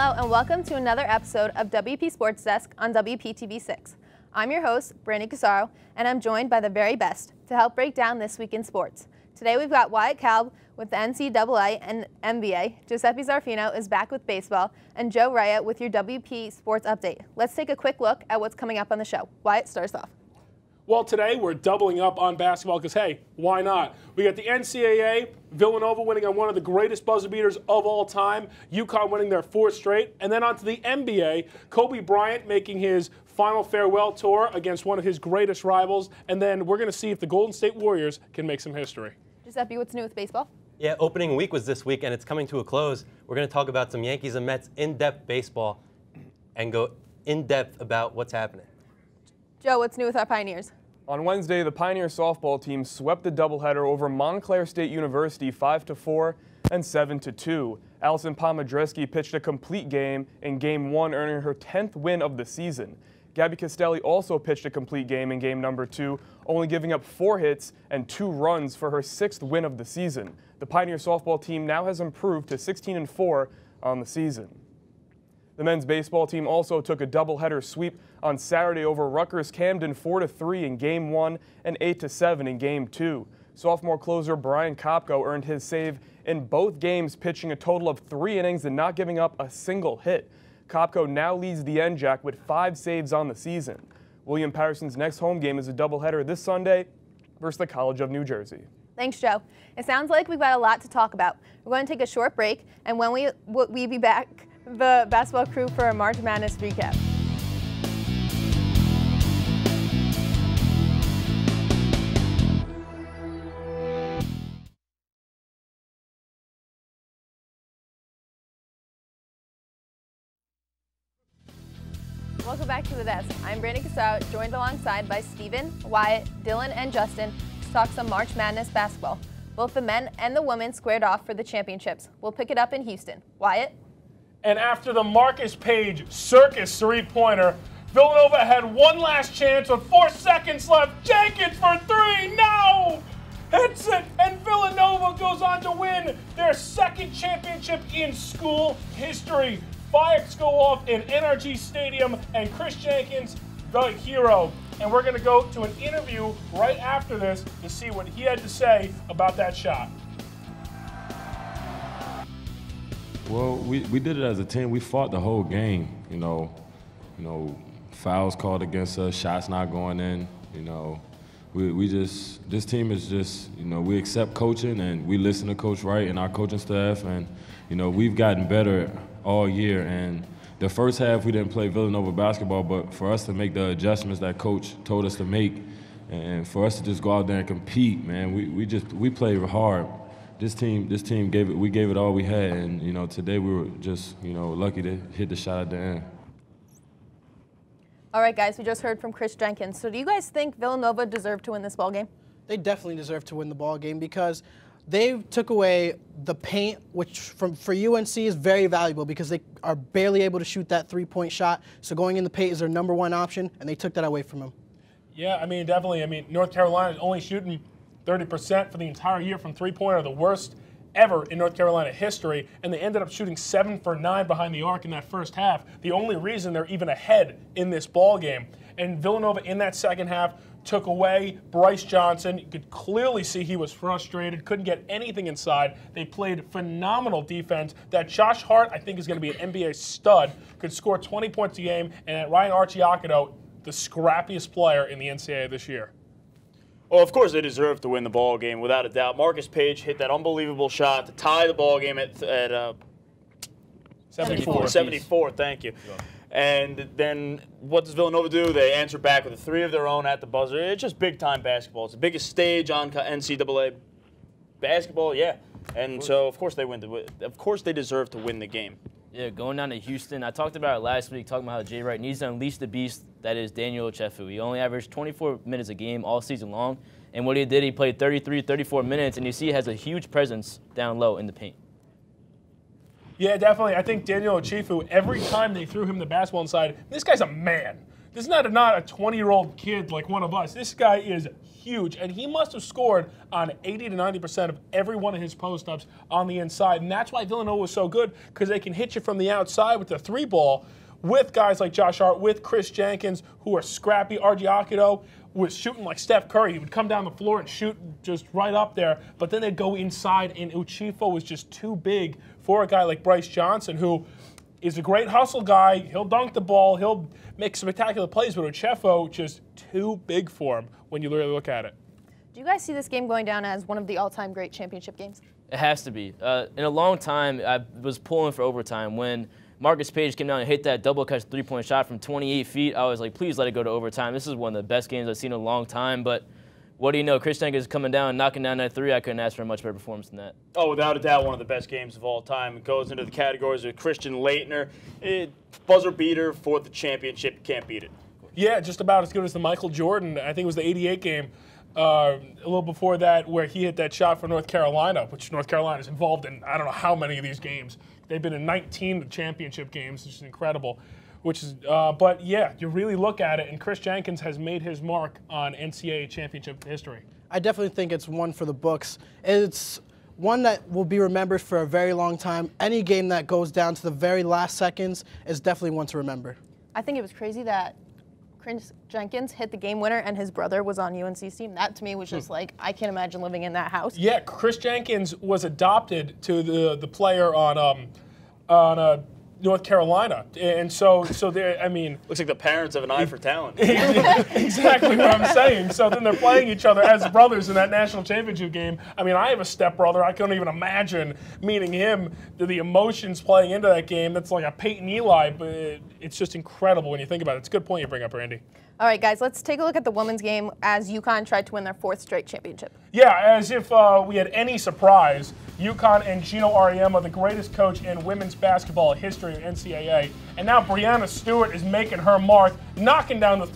Hello and welcome to another episode of WP Sports Desk on WPTV6. I'm your host, Brandy Corsaro, and I'm joined by the very best to help break down this week in sports. Today we've got Wyatt Kalb with the NCAA and NBA, Giuseppe Zarfino is back with baseball, and Joe Raya with your WP Sports Update. Let's take a quick look at what's coming up on the show. Wyatt, starts off. Well, today we're doubling up on basketball because, hey, why not? We got the NCAA, Villanova winning on one of the greatest buzzer beaters of all time, UConn winning their fourth straight, and then on to the NBA, Kobe Bryant making his final farewell tour against one of his greatest rivals, and then we're going to see if the Golden State Warriors can make some history. Giuseppe, what's new with baseball? Yeah, opening week was this week, and it's coming to a close. We're going to talk about some Yankees and Mets in-depth baseball and go in-depth about what's happening. Joe, what's new with our Pioneers? On Wednesday, the Pioneer softball team swept the doubleheader over Montclair State University 5-4 and 7-2. Allison Pomadreski pitched a complete game in Game 1, earning her 10th win of the season. Gabby Castelli also pitched a complete game in Game number 2, only giving up 4 hits and 2 runs for her 6th win of the season. The Pioneer softball team now has improved to 16-4 on the season. The men's baseball team also took a doubleheader sweep on Saturday over Rutgers Camden 4-3 in Game 1 and 8-7 in Game 2. Sophomore closer Brian Kopko earned his save in both games, pitching a total of 3 innings and not giving up a single hit. Kopko now leads the NJAC with 5 saves on the season. William Patterson's next home game is a doubleheader this Sunday versus the College of New Jersey. Thanks, Joe. It sounds like we've got a lot to talk about. We're going to take a short break, and when we be back, the basketball crew for a March Madness recap. Welcome back to the desk. I'm Brandy Corsaro, joined alongside by Steven, Wyatt, Dylan, and Justin to talk some March Madness basketball. Both the men and the women squared off for the championships. We'll pick it up in Houston. Wyatt? And after the Marcus Page circus three-pointer, Villanova had one last chance with 4 seconds left. Jenkins for 3, no! Hits it, and Villanova goes on to win their 2nd championship in school history. Fireworks go off in NRG Stadium, and Chris Jenkins, the hero. And we're going to go to an interview right after this to see what he had to say about that shot. Well, we did it as a team. We fought the whole game. You know, fouls called against us, shots not going in. You know, this team is just, you know, we accept coaching and we listen to Coach Wright and our coaching staff, and you know, we've gotten better all year. And the first half we didn't play Villanova basketball, but for us to make the adjustments that Coach told us to make, and for us to just go out there and compete, man, we played hard. This team gave it all we had, and you know, today we were just, you know, lucky to hit the shot at the end. All right, guys, we just heard from Chris Jenkins. So do you guys think Villanova deserved to win this ball game? They definitely deserve to win the ball game because they took away the paint, which for UNC is very valuable because they are barely able to shoot that 3-point shot. So going in the paint is their #1 option, and they took that away from them. Yeah, I mean, definitely. I mean, North Carolina is only shooting 30% for the entire year from three-pointer, the worst ever in North Carolina history, and they ended up shooting 7 for 9 behind the arc in that first half. The only reason they're even ahead in this ball game. And Villanova in that second half took away Bryce Johnson. You could clearly see he was frustrated, couldn't get anything inside. They played phenomenal defense. That Josh Hart, I think, is going to be an NBA stud, could score 20 points a game, and Ryan Arcidiacono, the scrappiest player in the NCAA this year. Well, of course they deserve to win the ball game, without a doubt. Marcus Page hit that unbelievable shot to tie the ball game at 74. 74, thank you. And then what does Villanova do? They answer back with a 3 of their own at the buzzer. It's just big-time basketball. It's the biggest stage on NCAA basketball, yeah. And so, of course, they deserve to win the game. Yeah, going down to Houston, I talked about it last week, talking about how Jay Wright needs to unleash the beast that is Daniel Ochefu. He only averaged 24 minutes a game all season long, and what he did, he played 33, 34 minutes, and you see he has a huge presence down low in the paint. Yeah, definitely. I think Daniel Ochefu, every time they threw him the basketball inside, this guy's a man. This is not a 20-year-old kid like one of us. This guy is huge, and he must have scored on 80 to 90% of every one of his post-ups on the inside, and that's why Villanova was so good, because they can hit you from the outside with the 3-ball with guys like Josh Hart, with Chris Jenkins, who are scrappy. Argiakido was shooting like Steph Curry. He would come down the floor and shoot just right up there, but then they'd go inside, and Uchifo was just too big for a guy like Bryce Johnson, who is a great hustle guy. He'll dunk the ball. He'll make spectacular plays, but Uchifo just too big for him when you really look at it. Do you guys see this game going down as one of the all-time great championship games? It has to be. In a long time, I was pulling for overtime. When Marcus Page came down and hit that double-catch three-point shot from 28 feet, I was like, please let it go to overtime. This is one of the best games I've seen in a long time, but what do you know? Chris Jenkins coming down and knocking down that three. I couldn't ask for a much better performance than that. Oh, without a doubt, one of the best games of all time. It goes into the categories of Christian Laettner. Buzzer beater for the championship. You can't beat it. Yeah, just about as good as the Michael Jordan. I think it was the '88 game, a little before that, where he hit that shot for North Carolina, which North Carolina is involved in I don't know how many of these games. They've been in 19 championship games, which is incredible. But yeah, you really look at it, and Chris Jenkins has made his mark on NCAA championship history. I definitely think it's one for the books. It's one that will be remembered for a very long time. Any game that goes down to the very last seconds is definitely one to remember. I think it was crazy that Chris Jenkins hit the game winner and his brother was on UNC's team. That to me was just like, I can't imagine living in that house. Yeah, Chris Jenkins was adopted to the player on North Carolina, and so there. I mean, looks like the parents have an eye for talent. Exactly what I'm saying. So then they're playing each other as brothers in that national championship game. I mean, I have a stepbrother. I couldn't even imagine meeting him. The emotions playing into that game. That's like a Peyton Eli, but it's just incredible when you think about it. It's a good point you bring up, Randy. All right, guys, let's take a look at the women's game as UConn tried to win their 4th straight championship. Yeah, as if we had any surprise, UConn and Gino Auriemma, the greatest coach in women's basketball history of NCAA. And now Breanna Stewart is making her mark, knocking down the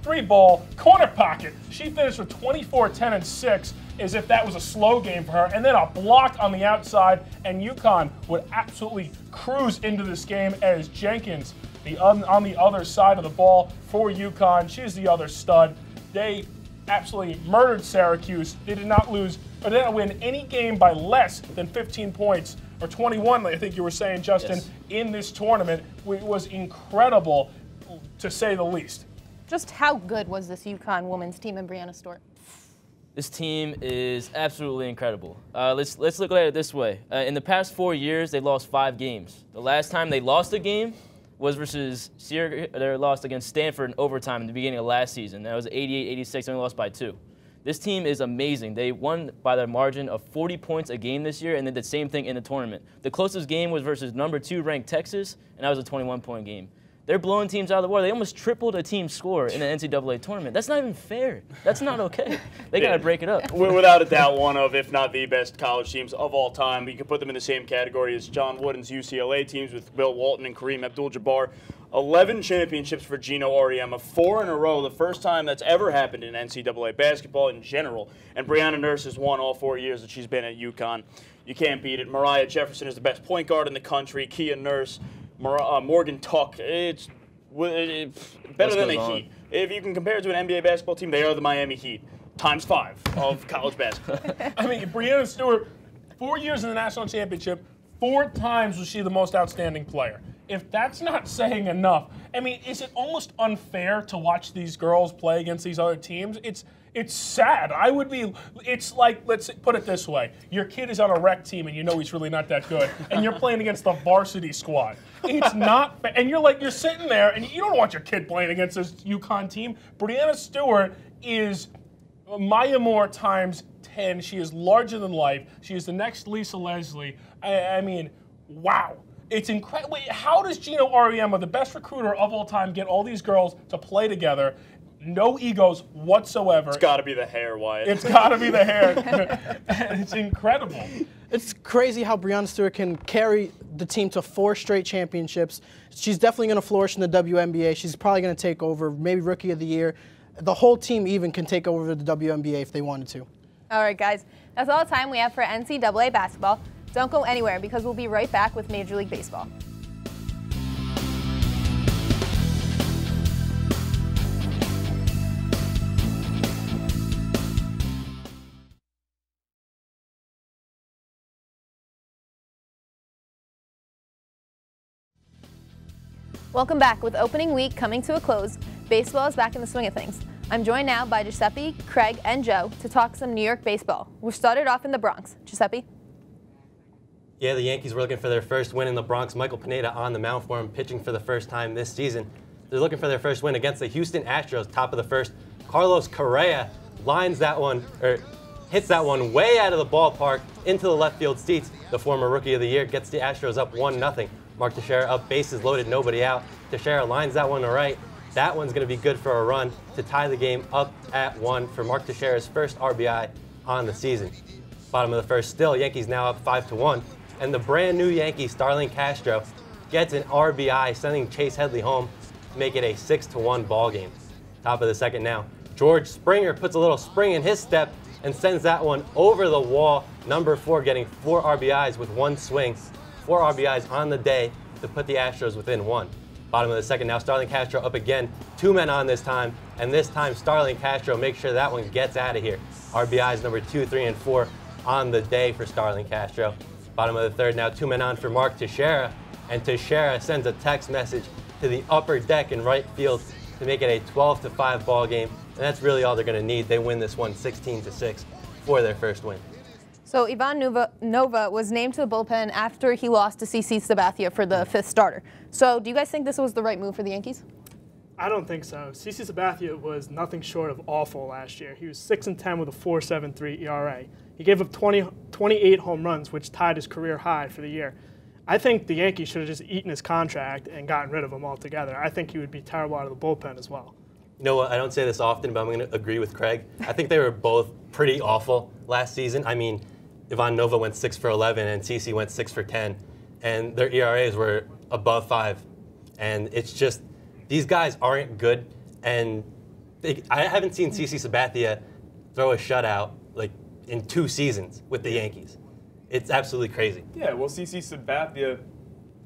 three ball, corner pocket. She finished with 24, 10, and 6, as if that was a slow game for her. And then a block on the outside, and UConn would absolutely cruise into this game as Jenkins, on the other side of the ball for UConn. She's the other stud. They absolutely murdered Syracuse. They did not lose, or they did not win any game by less than 15 points, or 21, I think you were saying, Justin, yes, in this tournament. It was incredible, to say the least. Just how good was this UConn women's team and Breanna Stewart? This team is absolutely incredible. Let's look at it this way. In the past 4 years, they lost 5 games. The last time they lost a game was versus they lost against Stanford in overtime in the beginning of last season. That was 88-86, and they lost by 2. This team is amazing. They won by the margin of 40 points a game this year, and they did the same thing in the tournament. The closest game was versus number 2 ranked Texas, and that was a 21-point game. They're blowing teams out of the water. They almost tripled a team's score in the NCAA tournament. That's not even fair. That's not okay. They got to break it up. Without a doubt, one of, if not the best college teams of all time. We can put them in the same category as John Wooden's UCLA teams with Bill Walton and Kareem Abdul-Jabbar. 11 championships for Gino Auriemma, 4 in a row, the first time that's ever happened in NCAA basketball in general. And Breanna Nurse has won all 4 years that she's been at UConn. You can't beat it. Mariah Jefferson is the best point guard in the country. Kia Nurse, Morgan Tuck, it's better than the Heat. If you can compare it to an NBA basketball team, they are the Miami Heat, ×5 of college basketball. I mean, Breanna Stewart, 4 years in the national championship, 4 times was she the most outstanding player. If that's not saying enough, I mean, is it almost unfair to watch these girls play against these other teams? It's sad. It's like, let's put it this way. Your kid is on a rec team and you know he's really not that good, and you're playing against the varsity squad. It's not fair. And you're sitting there and you don't want your kid playing against this UConn team. Breanna Stewart is Maya Moore ×10. She is larger than life. She is the next Lisa Leslie. I mean, wow. It's incredible. How does Gino Auriemma, the best recruiter of all time, get all these girls to play together? No egos whatsoever. It's got to be the hair, Wyatt. It's got to be the hair. It's incredible. It's crazy how Breanna Stewart can carry the team to 4 straight championships. She's definitely going to flourish in the WNBA. She's probably going to take over, maybe Rookie of the Year. The whole team even can take over the WNBA if they wanted to. All right, guys. That's all the time we have for NCAA basketball. Don't go anywhere because we'll be right back with Major League Baseball. Welcome back. With opening week coming to a close, baseball is back in the swing of things. I'm joined now by Giuseppe, Craig, and Joe to talk some New York baseball. We started off in the Bronx. Giuseppe? Yeah, the Yankees were looking for their first win in the Bronx. Michael Pineda on the mound for him, pitching for the first time this season. They're looking for their first win against the Houston Astros, top of the first. Carlos Correa lines that one, or hits that one way out of the ballpark into the left field seats. The former Rookie of the Year gets the Astros up 1-0. Mark Teixeira up, bases loaded, nobody out. Teixeira lines that one to right. That one's going to be good for a run to tie the game up at 1 for Mark Teixeira's first RBI on the season. Bottom of the first still, Yankees now up 5-1. And the brand new Yankee, Starlin Castro, gets an RBI, sending Chase Headley home to make it a 6-1 ball game. Top of the second now. George Springer puts a little spring in his step and sends that one over the wall. Number 4 getting 4 RBIs with 1 swing. 4 RBIs on the day to put the Astros within 1. Bottom of the second now, Starlin Castro up again. 2 men on this time, and this time Starlin Castro makes sure that one gets out of here. RBIs number 2, 3, and 4 on the day for Starlin Castro. Bottom of the third now, 2 men on for Mark Teixeira, and Teixeira sends a text message to the upper deck in right field to make it a 12-5 ball game, and that's really all they're going to need. They win this one 16-6 for their first win. So Ivan Nova was named to the bullpen after he lost to CC Sabathia for the 5th starter. So do you guys think this was the right move for the Yankees? I don't think so. CC Sabathia was nothing short of awful last year. He was 6-10 with a 4.73 ERA. He gave up 28 home runs, which tied his career high for the year. I think the Yankees should have just eaten his contract and gotten rid of him altogether. I think he would be terrible out of the bullpen as well. You know what? I don't say this often, but I'm going to agree with Craig. I think they were both pretty awful last season. I mean, Ivan Nova went 6 for 11 and CC went 6 for 10, and their ERAs were above 5. And it's just, these guys aren't good, and I haven't seen CC Sabathia throw a shutout like in 2 seasons with the Yankees. It's absolutely crazy. Yeah, well, CC Sabathia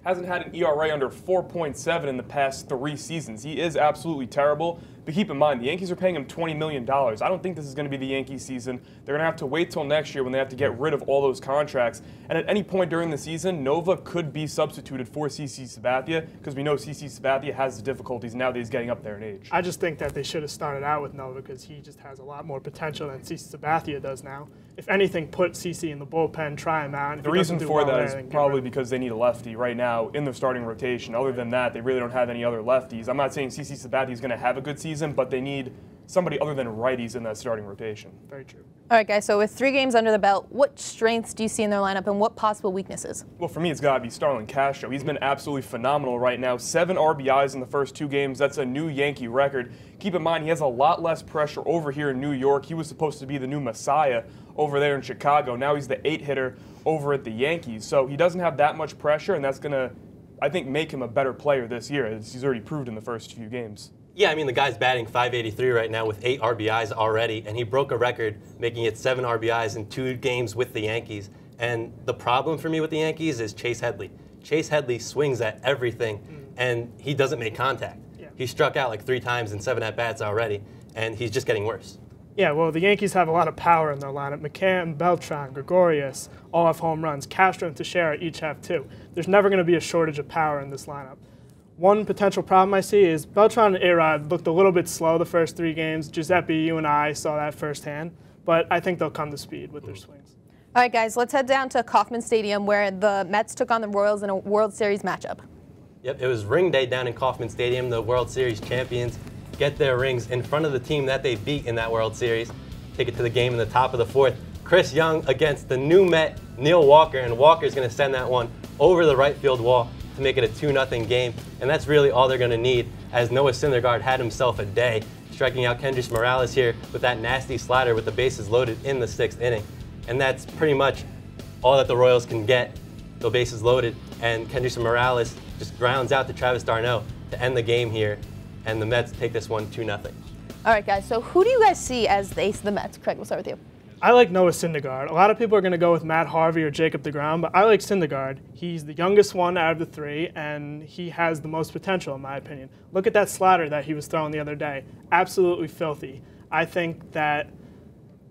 hasn't had an ERA under 4.7 in the past 3 seasons. He is absolutely terrible. But keep in mind, the Yankees are paying him $20 million. I don't think this is going to be the Yankees season. They're going to have to wait till next year when they have to get rid of all those contracts. And at any point during the season, Nova could be substituted for CC Sabathia because we know CC Sabathia has the difficulties now that he's getting up there in age. I just think that they should have started out with Nova because he just has a lot more potential than CC Sabathia does now. If anything, put CC in the bullpen, try him out. The reason for that is probably because they need a lefty right now in the starting rotation. Other than that, they really don't have any other lefties. I'm not saying CC Sabathia is going to have a good season, but they need somebody other than righties in that starting rotation. Very true. All right, guys, so with 3 games under the belt, what strengths do you see in their lineup and what possible weaknesses? Well, for me, it's got to be Starlin Castro. He's been absolutely phenomenal right now. 7 RBIs in the first 2 games. That's a new Yankee record. Keep in mind, he has a lot less pressure over here in New York. He was supposed to be the new Messiah over there in Chicago. Now he's the 8-hitter over at the Yankees. So he doesn't have that much pressure, and that's going to, I think, make him a better player this year, as he's already proved in the first few games. Yeah, I mean, the guy's batting .583 right now with 8 RBIs already, and he broke a record, making it 7 RBIs in 2 games with the Yankees. And the problem for me with the Yankees is Chase Headley. Chase Headley swings at everything, and he doesn't make contact. Yeah. He struck out like 3 times in 7 at-bats already, and he's just getting worse. Yeah, well, the Yankees have a lot of power in their lineup. McCann, Beltran, Gregorius all have home runs. Castro and Teixeira each have 2. There's never going to be a shortage of power in this lineup. One potential problem I see is Beltran and A-Rod looked a little bit slow the first 3 games. Giuseppe, you and I saw that firsthand, but I think they'll come to speed with their swings. All right, guys, let's head down to Kauffman Stadium where the Mets took on the Royals in a World Series matchup. Yep, it was ring day down in Kauffman Stadium. The World Series champions get their rings in front of the team that they beat in that World Series. Take it to the game in the top of the 4th. Chris Young against the new Met, Neil Walker, and Walker's going to send that one over the right field wall to make it a 2-0 game, and that's really all they're going to need, as Noah Syndergaard had himself a day, striking out Kendrys Morales here with that nasty slider with the bases loaded in the 6th inning. And that's pretty much all that the Royals can get, the bases loaded, and Kendrys Morales just grounds out to Travis d'Arnaud to end the game here, and the Mets take this one 2-0. All right, guys, so who do you guys see as the ace of the Mets? Craig, we'll start with you. I like Noah Syndergaard. A lot of people are going to go with Matt Harvey or Jacob deGrom, but I like Syndergaard. He's the youngest one out of the 3, and he has the most potential, in my opinion. Look at that slider that he was throwing the other day. Absolutely filthy. I think that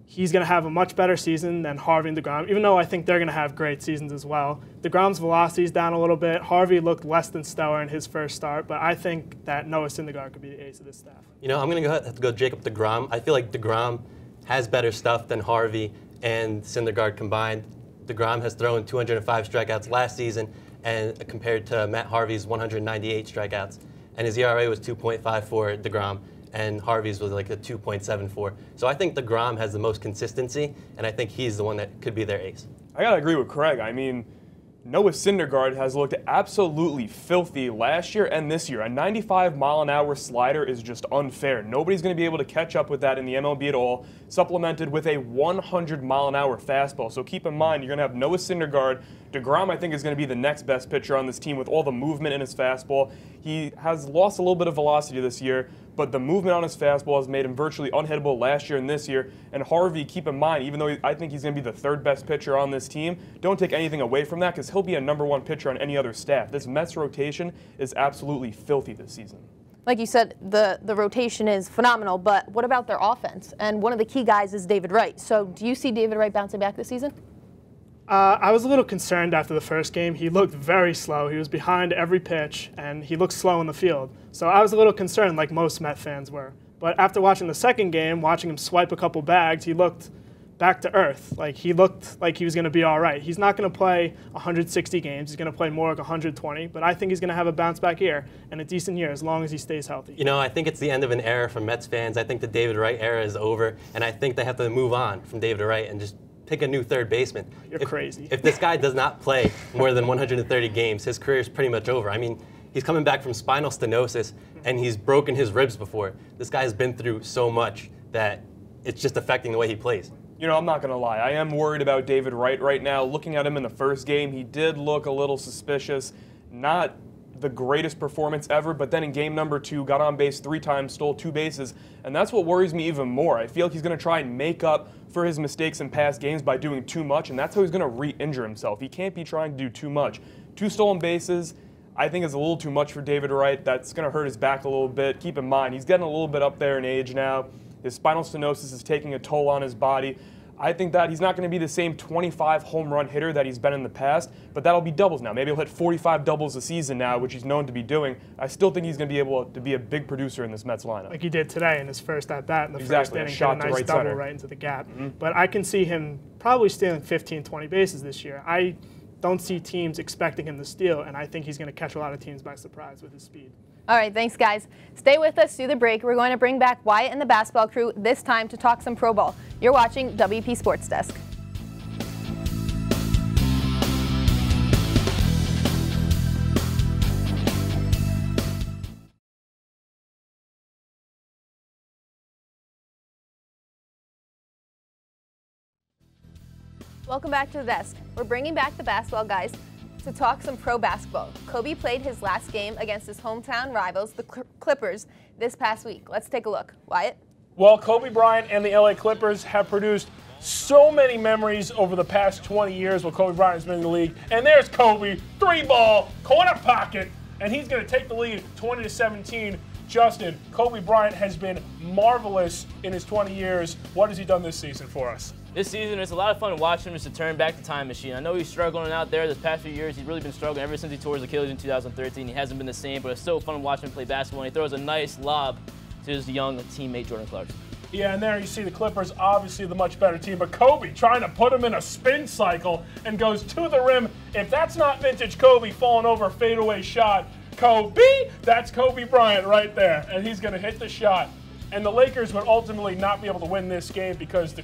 he's going to have a much better season than Harvey and DeGrom, even though I think they're going to have great seasons as well. DeGrom's velocity is down a little bit. Harvey looked less than stellar in his first start, but I think that Noah Syndergaard could be the ace of this staff. You know, I'm going to have to go Jacob DeGrom. I feel like DeGrom has better stuff than Harvey and Syndergaard combined. DeGrom has thrown 205 strikeouts last season, and compared to Matt Harvey's 198 strikeouts. And his ERA was 2.5 for DeGrom, and Harvey's was like a 2.74. So I think DeGrom has the most consistency, and I think he's the one that could be their ace. I got to agree with Craig. I mean, Noah Syndergaard has looked absolutely filthy last year and this year. A 95-mile-an-hour slider is just unfair. Nobody's going to be able to catch up with that in the MLB at all, supplemented with a 100-mile-an-hour fastball. So keep in mind, you're going to have Noah Syndergaard. DeGrom, I think, is going to be the next best pitcher on this team with all the movement in his fastball. He has lost a little bit of velocity this year, but the movement on his fastball has made him virtually unhittable last year and this year. And Harvey, keep in mind, even though I think he's going to be the third best pitcher on this team, don't take anything away from that because he'll be a #1 pitcher on any other staff. This Mets rotation is absolutely filthy this season. Like you said, the rotation is phenomenal, but what about their offense? And one of the key guys is David Wright. So do you see David Wright bouncing back this season? I was a little concerned after the first game. He looked very slow. He was behind every pitch, and he looked slow in the field. So I was a little concerned, like most Met fans were. But after watching the second game, watching him swipe a couple bags, he looked back to earth. Like, he looked like he was going to be all right. He's not going to play 160 games. He's going to play more like 120. But I think he's going to have a bounce-back year and a decent year as long as he stays healthy. You know, I think it's the end of an era for Mets fans. I think the David Wright era is over, and I think they have to move on from David Wright and just pick a new third baseman. You're crazy. If this guy does not play more than 130 games, his career is pretty much over. I mean, he's coming back from spinal stenosis, and he's broken his ribs before. This guy has been through so much that it's just affecting the way he plays. You know, I'm not going to lie. I am worried about David Wright right now. Looking at him in the first game, he did look a little suspicious. Not the greatest performance ever, but then in game number 2, got on base 3 times, stole 2 bases, and that's what worries me even more. I feel like he's going to try and make up for his mistakes in past games by doing too much, and that's how he's going to re-injure himself. He can't be trying to do too much. 2 stolen bases, I think, is a little too much for David Wright. That's going to hurt his back a little bit. Keep in mind, he's getting a little bit up there in age now. His spinal stenosis is taking a toll on his body. I think that he's not going to be the same 25 home run hitter that he's been in the past, but that'll be doubles now. Maybe he'll hit 45 doubles a season now, which he's known to be doing. I still think he's going to be able to be a big producer in this Mets lineup. Like he did today in his first at-bat in the Exactly, first inning, shot hit a to nice right double center. right into the gap. But I can see him probably stealing 15, 20 bases this year. I don't see teams expecting him to steal, and I think he's going to catch a lot of teams by surprise with his speed. All right, thanks, guys. Stay with us through the break. We're going to bring back Wyatt and the basketball crew, this time to talk some Pro Bowl. You're watching WP Sports Desk. Welcome back to the desk. We're bringing back the basketball guys to talk some pro basketball. Kobe played his last game against his hometown rivals, the Clippers, this past week. Let's take a look. Wyatt? Well, Kobe Bryant and the LA Clippers have produced so many memories over the past 20 years while Kobe Bryant has been in the league. And there's Kobe, 3-ball, corner pocket, and he's going to take the lead 20-17. Justin, Kobe Bryant has been marvelous in his 20 years. What has he done this season for us? This season, it's a lot of fun watching him just to turn back the time machine. I know he's struggling out there this past few years. He's really been struggling ever since he tore his Achilles in 2013. He hasn't been the same, but it's so fun watching him play basketball. And he throws a nice lob to his young teammate, Jordan Clarke. Yeah, and there you see the Clippers, obviously the much better team, but Kobe trying to put him in a spin cycle and goes to the rim. If that's not vintage Kobe falling over a fadeaway shot, Kobe, that's Kobe Bryant right there, and he's going to hit the shot. And the Lakers would ultimately not be able to win this game because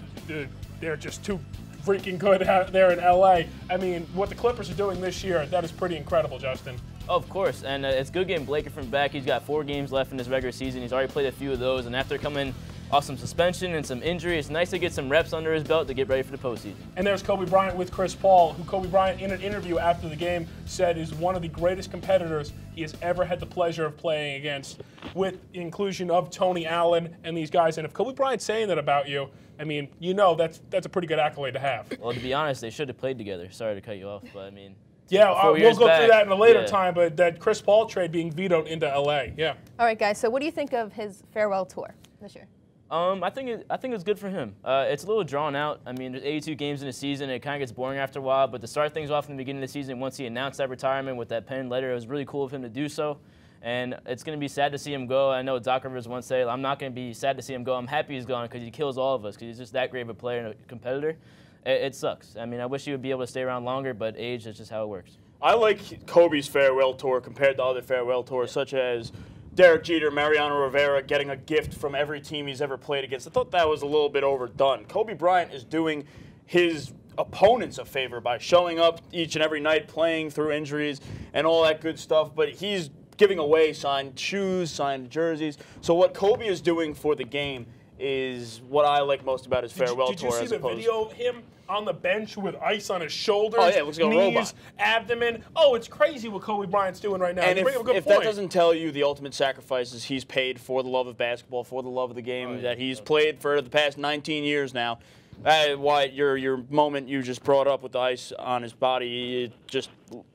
they're just too freaking good out there in LA. I mean, what the Clippers are doing this year, that is pretty incredible, Justin. Of course, and it's good getting Blake from back. He's got 4 games left in his regular season. He's already played a few of those, and after coming off some suspension and some injury, it's nice to get some reps under his belt to get ready for the postseason. And there's Kobe Bryant with Chris Paul, who Kobe Bryant, in an interview after the game, said is one of the greatest competitors he has ever had the pleasure of playing against, with the inclusion of Tony Allen and these guys. And if Kobe Bryant's saying that about you, I mean, you know that's a pretty good accolade to have. Well, to be honest, they should have played together. Sorry to cut you off, but I mean. Yeah, we'll go through that in a later yeah. time, but that Chris Paul trade being vetoed into LA, yeah. All right, guys, so what do you think of his farewell tour this year? I think it's good for him. It's a little drawn out. I mean, there's 82 games in a season. It kind of gets boring after a while. But to start things off in the beginning of the season, once he announced that retirement with that pen letter, it was really cool of him to do so. And it's going to be sad to see him go. I know Doc Rivers once said, I'm not going to be sad to see him go. I'm happy he's gone because he kills all of us because he's just that great of a player and a competitor. It sucks. I mean, I wish he would be able to stay around longer, but age is just how it works. I like Kobe's farewell tour compared to other farewell tours, such as Derek Jeter, Mariano Rivera getting a gift from every team he's ever played against. I thought that was a little bit overdone. Kobe Bryant is doing his opponents a favor by showing up each and every night, playing through injuries and all that good stuff, but he's giving away signed shoes, signed jerseys. So what Kobe is doing for the game is what I like most about his farewell tour. Did you see the video of him on the bench with ice on his shoulders, oh, yeah, it looks like a knees, robot. Abdomen? Oh, it's crazy what Kobe Bryant's doing right now. And you bring up a good if point. that doesn't tell you the ultimate sacrifices he's paid for the love of basketball, for the love of the game that he's played for the past 19 years now, Wyatt, your moment you just brought up with the ice on his body, it just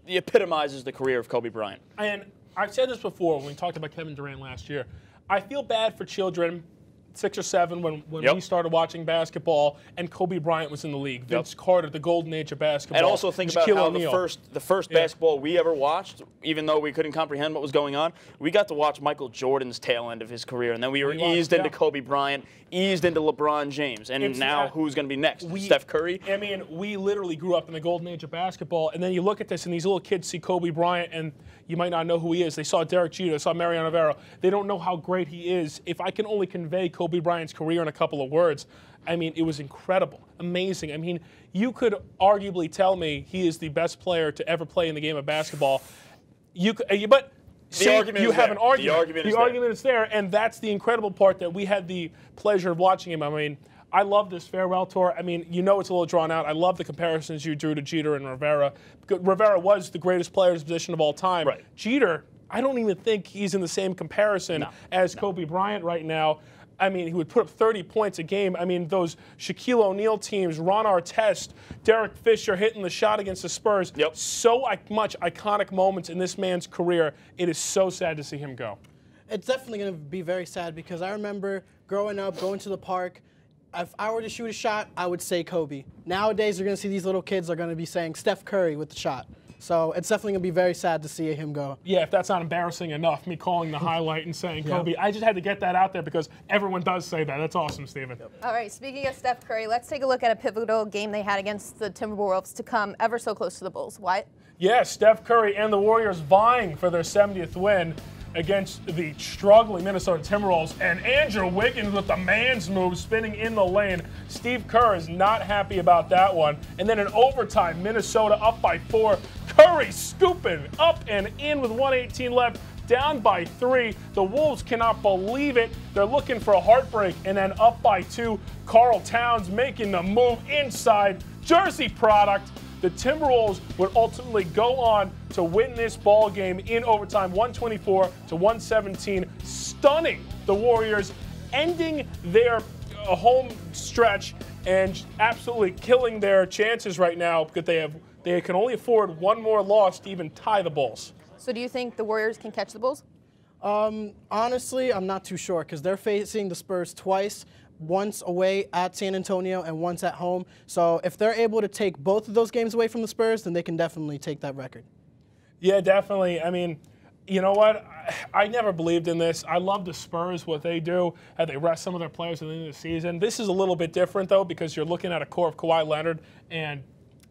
epitomizes the career of Kobe Bryant. And I've said this before when we talked about Kevin Durant last year. I feel bad for children 6 or 7 when we started watching basketball and Kobe Bryant was in the league. Vince Carter, the golden age of basketball. And also think about Shaquille how O'Neal. the first basketball we ever watched, even though we couldn't comprehend what was going on, we got to watch Michael Jordan's tail end of his career, and then we were eased into Kobe Bryant, eased into LeBron James, and now who's going to be next? Steph Curry? I mean, we literally grew up in the golden age of basketball, and then you look at this, and these little kids see Kobe Bryant, and you might not know who he is. They saw Derek Jeter, they saw Mariano Rivera. They don't know how great he is. If I can only convey Kobe Bryant's career in a couple of words, I mean, it was incredible, amazing. I mean, you could arguably tell me he is the best player to ever play in the game of basketball. You have an argument. The argument is there, and that's the incredible part that we had the pleasure of watching him. I mean, I love this farewell tour. I mean, you know it's a little drawn out. I love the comparisons you drew to Jeter and Rivera. Rivera was the greatest player in his position of all time. Right. Jeter, I don't even think he's in the same comparison as Kobe Bryant right now. I mean, he would put up 30 points a game. I mean, those Shaquille O'Neal teams, Ron Artest, Derek Fisher hitting the shot against the Spurs. So much iconic moments in this man's career. It is so sad to see him go. It's definitely going to be very sad because I remember growing up, going to the park. If I were to shoot a shot, I would say Kobe. Nowadays, you're going to see these little kids are going to be saying Steph Curry with the shot. So it's definitely going to be very sad to see him go. Yeah, if that's not embarrassing enough, me calling the highlight and saying Kobe. I just had to get that out there because everyone does say that. That's awesome, Steven. All right, speaking of Steph Curry, let's take a look at a pivotal game they had against the Timberwolves to come ever so close to the Bulls. Wyatt? Yeah, Steph Curry and the Warriors vying for their 70th win against the struggling Minnesota Timberwolves, and Andrew Wiggins with the man's move spinning in the lane. Steve Kerr is not happy about that one. And then in overtime, Minnesota up by 4. Curry scooping up and in with 1:18 left, down by 3. The Wolves cannot believe it. They're looking for a heartbreak, and then up by 2. Karl Towns making the move inside. Jersey product. The Timberwolves would ultimately go on to win this ball game in overtime, 124 to 117, stunning the Warriors, ending their home stretch and absolutely killing their chances right now because they can only afford one more loss to even tie the Bulls. So do you think the Warriors can catch the Bulls? Honestly, I'm not too sure because they're facing the Spurs twice. Once away at San Antonio and once at home. So if they're able to take both of those games away from the Spurs, then they can definitely take that record. Yeah, definitely. I mean, you know what? I never believed in this. I love the Spurs, what they do, how they rest some of their players at the end of the season. This is a little bit different, though, because you're looking at a core of Kawhi Leonard and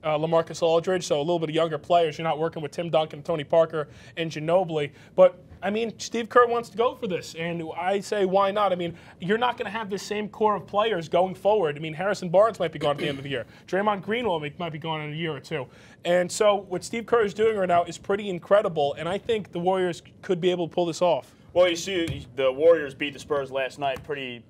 LaMarcus Aldridge, so a little bit of younger players. You're not working with Tim Duncan, Tony Parker, and Ginobili. But, I mean, Steve Kerr wants to go for this, and I say why not? I mean, you're not going to have the same core of players going forward. I mean, Harrison Barnes might be gone at the end of the year. Draymond Green might be gone in a year or two. And so what Steve Kerr is doing right now is pretty incredible, and I think the Warriors could be able to pull this off. Well, you see, the Warriors beat the Spurs last night pretty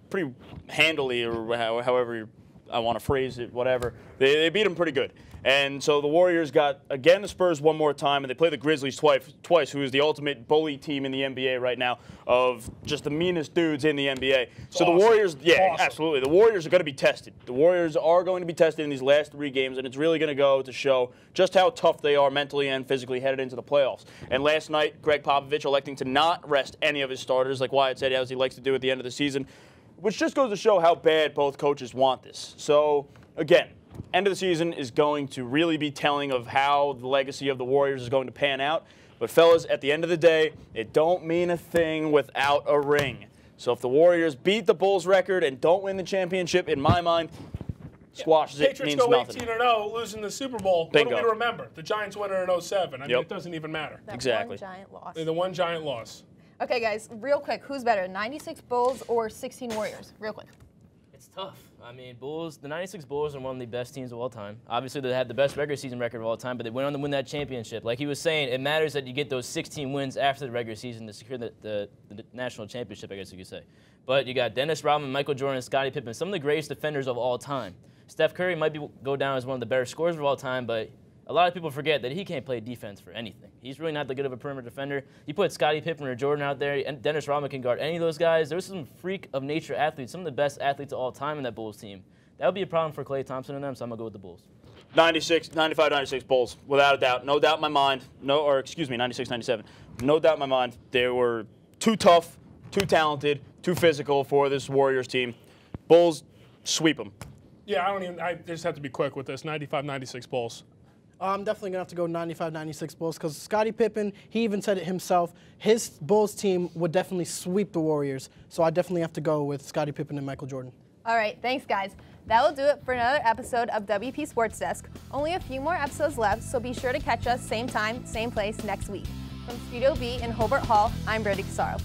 handily, or however I want to phrase it, whatever. They beat them pretty good. And so the Warriors got, again, the Spurs one more time, and they play the Grizzlies twice, who is the ultimate bully team in the NBA right now, of just the meanest dudes in the NBA. So the Warriors, absolutely. The Warriors are going to be tested. The Warriors are going to be tested in these last 3 games, and it's really going to go to show just how tough they are mentally and physically headed into the playoffs. And last night, Greg Popovich electing to not rest any of his starters, like Wyatt said, as he likes to do at the end of the season. which just goes to show how bad both coaches want this. So, again, end of the season is going to really be telling of how the legacy of the Warriors is going to pan out. But, fellas, at the end of the day, it don't mean a thing without a ring. So if the Warriors beat the Bulls record and don't win the championship, in my mind, squashes it, Patriots means go nothing. 18-0, losing the Super Bowl. Bingo. What do we remember? The Giants winner in 07. I mean, it doesn't even matter. That Exactly. one giant loss. The one giant loss. Okay, guys, real quick, who's better, 96 Bulls or 16 Warriors? Real quick. It's tough. I mean, the 96 Bulls are one of the best teams of all time. Obviously, they had the best regular season record of all time, but they went on to win that championship. Like he was saying, it matters that you get those 16 wins after the regular season to secure the national championship, I guess you could say. But you got Dennis Rodman, Michael Jordan, and Scottie Pippen, some of the greatest defenders of all time. Steph Curry might go down as one of the better scorers of all time, but a lot of people forget that he can't play defense for anything. He's really not that good of a perimeter defender. You put Scottie Pippen or Jordan out there, and Dennis Rodman can guard any of those guys. There's some freak of nature athletes, some of the best athletes of all time in that Bulls team. That would be a problem for Klay Thompson and them, so I'm going to go with the Bulls. 95-96 Bulls, without a doubt. No doubt in my mind. 96-97. No doubt in my mind. They were too tough, too talented, too physical for this Warriors team. Bulls, sweep them. Yeah, I just have to be quick with this. 95-96 Bulls. I'm definitely going to have to go 95-96 Bulls because Scottie Pippen, he even said it himself, his Bulls team would definitely sweep the Warriors. So I definitely have to go with Scottie Pippen and Michael Jordan. All right, thanks, guys. That will do it for another episode of WP Sports Desk. Only a few more episodes left, so be sure to catch us same time, same place next week. From Studio B in Hobart Hall, I'm Brandy Corsaro.